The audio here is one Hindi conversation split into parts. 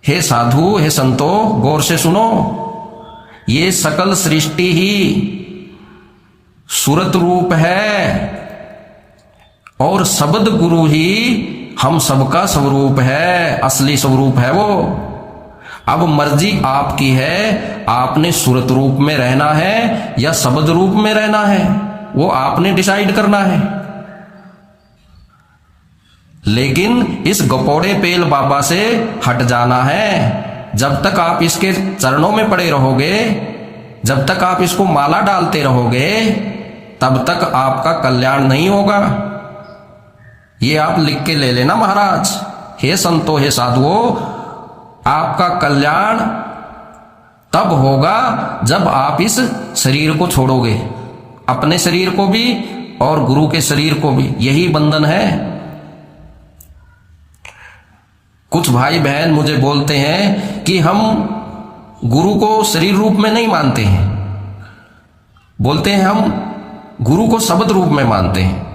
हे साधु, हे संतो, गौर से सुनो, ये सकल सृष्टि ही सुरत रूप है और शब्द गुरु ही हम सबका स्वरूप है, असली स्वरूप है वो। अब मर्जी आपकी है, आपने सुरत रूप में रहना है या शब्द रूप में रहना है, वो आपने डिसाइड करना है। लेकिन इस गपोड़े पेल बाबा से हट जाना है। जब तक आप इसके चरणों में पड़े रहोगे, जब तक आप इसको माला डालते रहोगे, तब तक आपका कल्याण नहीं होगा। ये आप लिख के ले लेना महाराज। हे संतो, हे साधुओं, आपका कल्याण तब होगा जब आप इस शरीर को छोड़ोगे, अपने शरीर को भी और गुरु के शरीर को भी। यही बंधन है। कुछ भाई बहन मुझे बोलते हैं कि हम गुरु को शरीर रूप में नहीं मानते हैं, बोलते हैं हम गुरु को शब्द रूप में मानते हैं।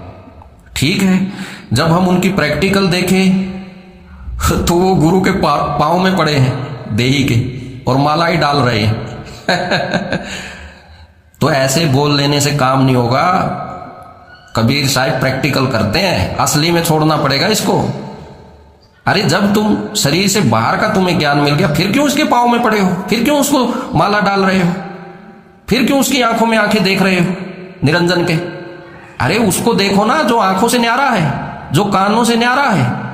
ठीक है, जब हम उनकी प्रैक्टिकल देखें तो वो गुरु के पांव में पड़े हैं देही के और माला ही डाल रहे हैं। तो ऐसे बोल लेने से काम नहीं होगा। कबीर साहब प्रैक्टिकल करते हैं, असली में छोड़ना पड़ेगा इसको। अरे जब तुम शरीर से बाहर का तुम्हें ज्ञान मिल गया, फिर क्यों उसके पांव में पड़े हो? फिर क्यों उसको माला डाल रहे हो? फिर क्यों उसकी आंखों में आंखें देख रहे हो निरंजन के? अरे उसको देखो ना जो आंखों से न्यारा है, जो कानों से न्यारा है,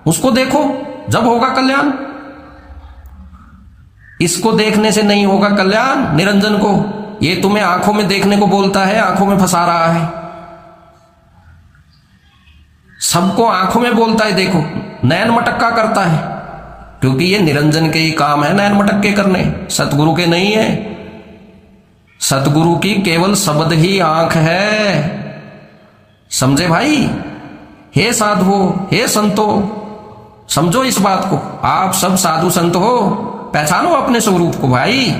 उसको देखो, जब होगा कल्याण। इसको देखने से नहीं होगा कल्याण। निरंजन को, ये तुम्हें आंखों में देखने को बोलता है, आंखों में फंसा रहा है। सबको आंखों में बोलता है, देखो नैन मटक्का करता है, क्योंकि ये निरंजन के ही काम है नैन मटक्के करने, सतगुरु के नहीं है। सतगुरु की केवल शब्द ही आंख है। समझे भाई? हे साधुओं, हे संतो, समझो इस बात को। आप सब साधु संत हो, पहचानो अपने स्वरूप को भाई,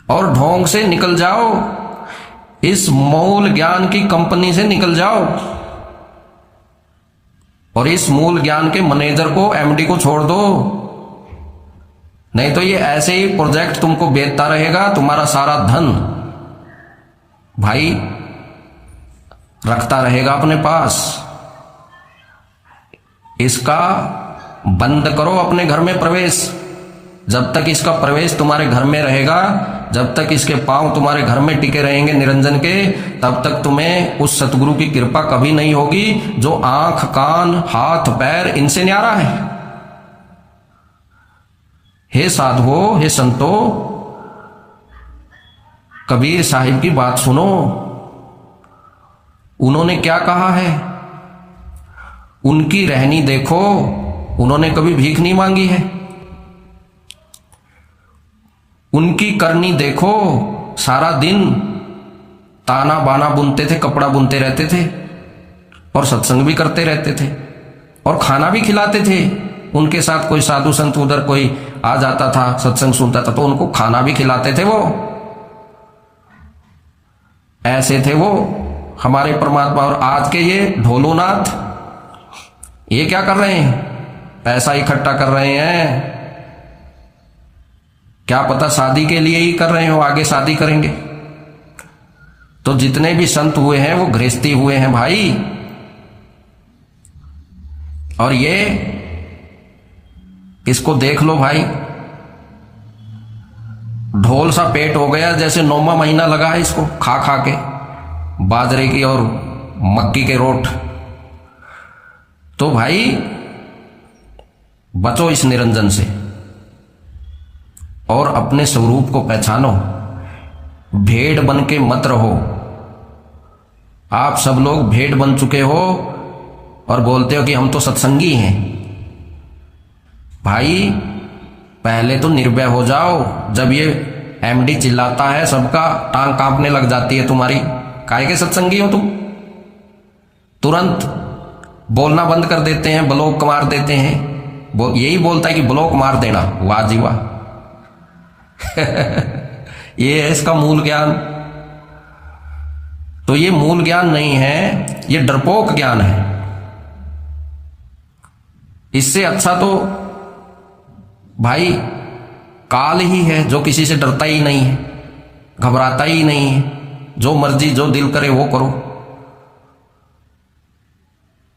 और ढोंग से निकल जाओ, इस मूल ज्ञान की कंपनी से निकल जाओ, और इस मूल ज्ञान के मैनेजर को, एमडी को छोड़ दो। नहीं तो ये ऐसे ही प्रोजेक्ट तुमको बेचता रहेगा, तुम्हारा सारा धन भाई रखता रहेगा अपने पास। इसका बंद करो अपने घर में प्रवेश। जब तक इसका प्रवेश तुम्हारे घर में रहेगा, जब तक इसके पांव तुम्हारे घर में टिके रहेंगे निरंजन के, तब तक तुम्हें उस सतगुरु की कृपा कभी नहीं होगी जो आंख, कान, हाथ, पैर इनसे न्यारा है। हे साधुओं, हे संतो, कबीर साहिब की बात सुनो। उन्होंने क्या कहा है? उनकी रहनी देखो, उन्होंने कभी भीख नहीं मांगी है। उनकी करनी देखो, सारा दिन ताना बाना बुनते थे, कपड़ा बुनते रहते थे, और सत्संग भी करते रहते थे, और खाना भी खिलाते थे। उनके साथ कोई साधु संत उधर कोई आ जाता था, सत्संग सुनता था, तो उनको खाना भी खिलाते थे वो। ऐसे थे वो हमारे परमात्मा। और आज के ये ढोलोनाथ, ये क्या कर रहे हैं? पैसा इकट्ठा कर रहे हैं। क्या पता शादी के लिए ही कर रहे हो, आगे शादी करेंगे। तो जितने भी संत हुए हैं वो गृहस्थी हुए हैं भाई। और ये इसको देख लो भाई, ढोल सा पेट हो गया, जैसे 9वां महीना लगा है इसको, खा खा के बाजरे की और मक्की के रोट। तो भाई बचो इस निरंजन से और अपने स्वरूप को पहचानो। भेड़ बन के मत रहो। आप सब लोग भेड़ बन चुके हो और बोलते हो कि हम तो सत्संगी हैं। भाई पहले तो निर्भय हो जाओ। जब ये एमडी चिल्लाता है, सबका टांग कांपने लग जाती है तुम्हारी। काहे के सत्संगी हो तुम? तुरंत बोलना बंद कर देते हैं, ब्लॉक मार देते हैं। यही बोलता है कि ब्लॉक मार देना। वाह जी वाह। ये है इसका मूल ज्ञान। तो ये मूल ज्ञान नहीं है, ये डरपोक ज्ञान है। इससे अच्छा तो भाई काल ही है जो किसी से डरता ही नहीं है, घबराता ही नहीं है, जो मर्जी जो दिल करे वो करो,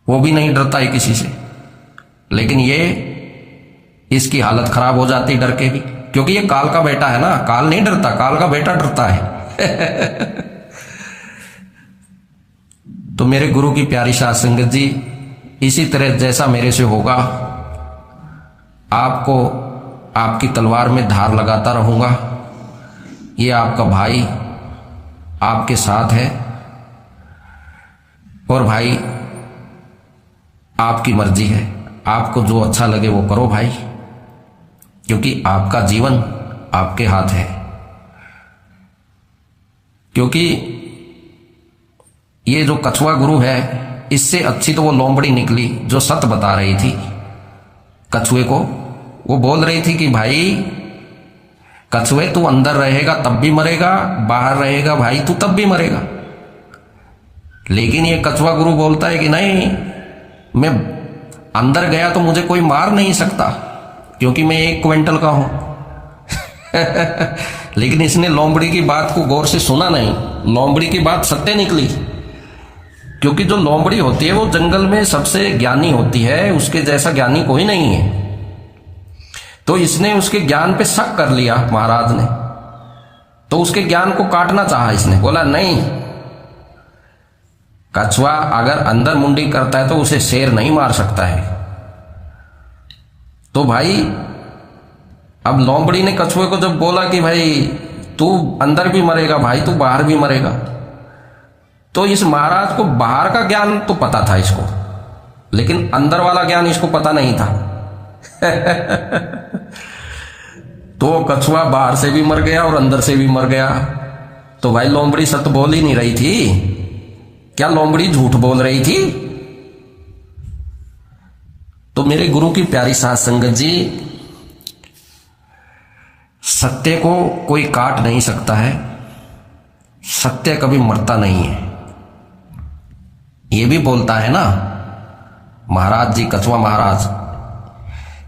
वो भी नहीं डरता है किसी से। लेकिन ये इसकी हालत खराब हो जाती डर के भी, क्योंकि ये काल का बेटा है ना। काल नहीं डरता, काल का बेटा डरता है। तो मेरे गुरु की प्यारी साध संगत जी, इसी तरह जैसा मेरे से होगा, आपको आपकी तलवार में धार लगाता रहूंगा। ये आपका भाई आपके साथ है, और भाई आपकी मर्जी है, आपको जो अच्छा लगे वो करो भाई, क्योंकि आपका जीवन आपके हाथ है। क्योंकि ये जो कछुआ गुरु है, इससे अच्छी तो वो लोमड़ी निकली जो सत बता रही थी कछुए को। वो बोल रही थी कि भाई कछुए तू अंदर रहेगा तब भी मरेगा, बाहर रहेगा भाई तू तब भी मरेगा। लेकिन ये कछुआ गुरु बोलता है कि नहीं, मैं अंदर गया तो मुझे कोई मार नहीं सकता, क्योंकि मैं 1 क्विंटल का हूं। लेकिन इसने लोमड़ी की बात को गौर से सुना नहीं। लोमड़ी की बात सत्य निकली, क्योंकि जो लोमड़ी होती है वो जंगल में सबसे ज्ञानी होती है, उसके जैसा ज्ञानी कोई नहीं है। तो इसने उसके ज्ञान पे शक कर लिया महाराज ने, तो उसके ज्ञान को काटना चाहा इसने। बोला नहीं, कछुआ अगर अंदर मुंडी करता है तो उसे शेर नहीं मार सकता है। तो भाई अब लोमड़ी ने कछुए को जब बोला कि भाई तू अंदर भी मरेगा भाई, तू बाहर भी मरेगा, तो इस महाराज को बाहर का ज्ञान तो पता था इसको, लेकिन अंदर वाला ज्ञान इसको पता नहीं था। तो कछुआ बाहर से भी मर गया और अंदर से भी मर गया। तो भाई लोमड़ी सत्य बोल ही नहीं रही थी क्या? लोमड़ी झूठ बोल रही थी? तो मेरे गुरु की प्यारी साध संगत जी, सत्य को कोई काट नहीं सकता है, सत्य कभी मरता नहीं है। ये भी बोलता है ना महाराज जी, कछुआ महाराज।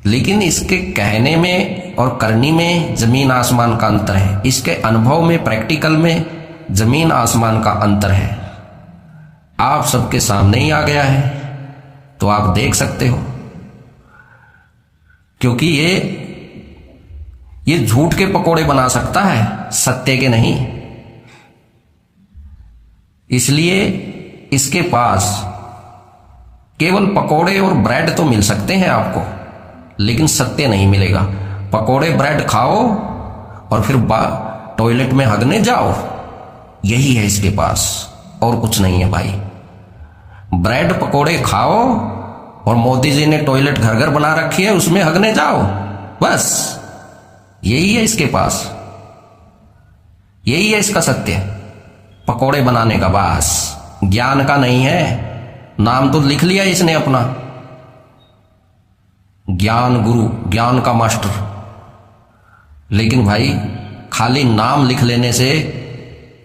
लेकिन इसके कहने में और करनी में जमीन आसमान का अंतर है। इसके अनुभव में, प्रैक्टिकल में जमीन आसमान का अंतर है। आप सबके सामने ही आ गया है तो आप देख सकते हो। क्योंकि ये झूठ के पकोड़े बना सकता है, सत्य के नहीं। इसलिए इसके पास केवल पकोड़े और ब्रेड तो मिल सकते हैं आपको, लेकिन सत्य नहीं मिलेगा। पकोड़े ब्रेड खाओ और फिर टॉयलेट में हगने जाओ, यही है इसके पास, और कुछ नहीं है भाई। ब्रेड पकोड़े खाओ और मोदी जी ने टॉयलेट घर घर बना रखी है, उसमें हगने जाओ, बस यही है इसके पास। यही है इसका सत्य, पकोड़े बनाने का, बस ज्ञान का नहीं है। नाम तो लिख लिया इसने अपना, ज्ञान गुरु, ज्ञान का मास्टर। लेकिन भाई खाली नाम लिख लेने से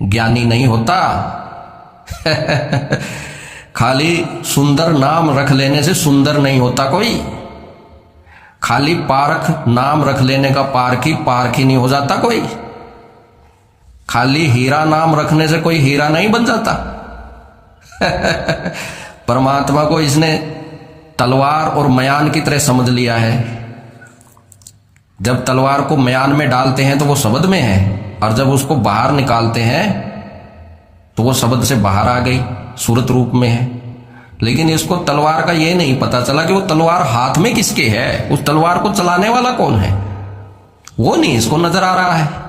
ज्ञानी नहीं होता। खाली सुंदर नाम रख लेने से सुंदर नहीं होता कोई। खाली पारख नाम रख लेने का पारखी नहीं हो जाता कोई। खाली हीरा नाम रखने से कोई हीरा नहीं बन जाता। परमात्मा को इसने तलवार और मयान की तरह समझ लिया है। जब तलवार को मयान में डालते हैं तो वो शब्द में है, और जब उसको बाहर निकालते हैं तो वो शब्द से बाहर आ गई, सूरत रूप में है। लेकिन इसको तलवार का ये नहीं पता चला कि वो तलवार हाथ में किसके है, उस तलवार को चलाने वाला कौन है, वो नहीं इसको नजर आ रहा है।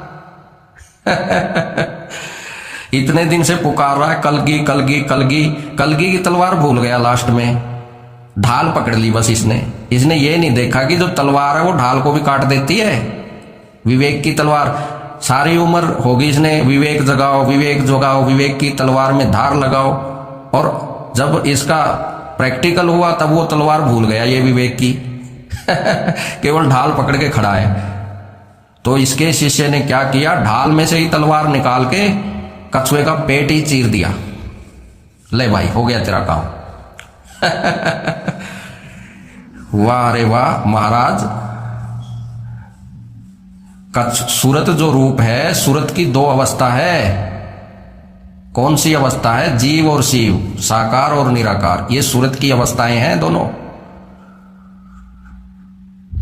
इतने दिन से पुकार रहा है कलगी कलगी कलगी, कलगी की तलवार भूल गया, लास्ट में ढाल पकड़ ली बस इसने ये नहीं देखा कि जो तलवार है वो ढाल को भी काट देती है। विवेक की तलवार, सारी उम्र होगी इसने विवेक जगाओ विवेक जगाओ, विवेक की तलवार में धार लगाओ, और जब इसका प्रैक्टिकल हुआ तब वो तलवार भूल गया ये विवेक की। केवल ढाल पकड़ के खड़ा है। तो इसके शिष्य ने क्या किया, ढाल में से ही तलवार निकाल के कछुए का पेट ही चीर दिया। ले भाई, हो गया तेरा काम। वाह रे वाह महाराज, सूरत जो रूप है, सूरत की दो अवस्था है। कौन सी अवस्था है? जीव और शिव, साकार और निराकार, ये सूरत की अवस्थाएं हैं दोनों।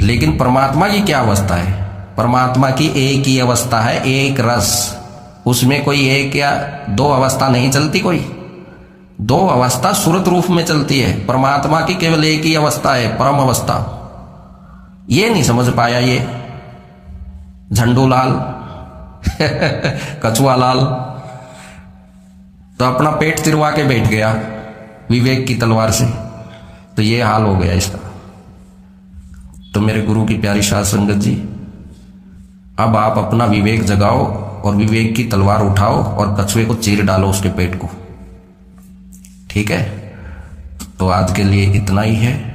लेकिन परमात्मा की क्या अवस्था है? परमात्मा की एक ही अवस्था है, एक रस। उसमें कोई एक या दो अवस्था नहीं चलती, कोई दो अवस्था सूरत रूप में चलती है। परमात्मा की केवल एक ही अवस्था है, परम अवस्था। ये नहीं समझ पाया ये झंडूलाल कछुआ लाल, तो अपना पेट तिरवा के बैठ गया विवेक की तलवार से। तो ये हाल हो गया इसका। तो मेरे गुरु की प्यारी साध संगत जी, अब आप अपना विवेक जगाओ और विवेक की तलवार उठाओ और कछुए को चीर डालो उसके पेट को। ठीक है, तो आज के लिए इतना ही है।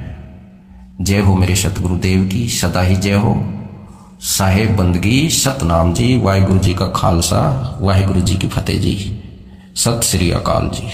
जय हो मेरे सतगुरुदेव की, सदा ही जय हो। साहेब बंदगी सतनाम जी। वाहिगुरु जी का खालसा, वाहिगुरु जी की फतेह जी। सत श्री अकाल जी।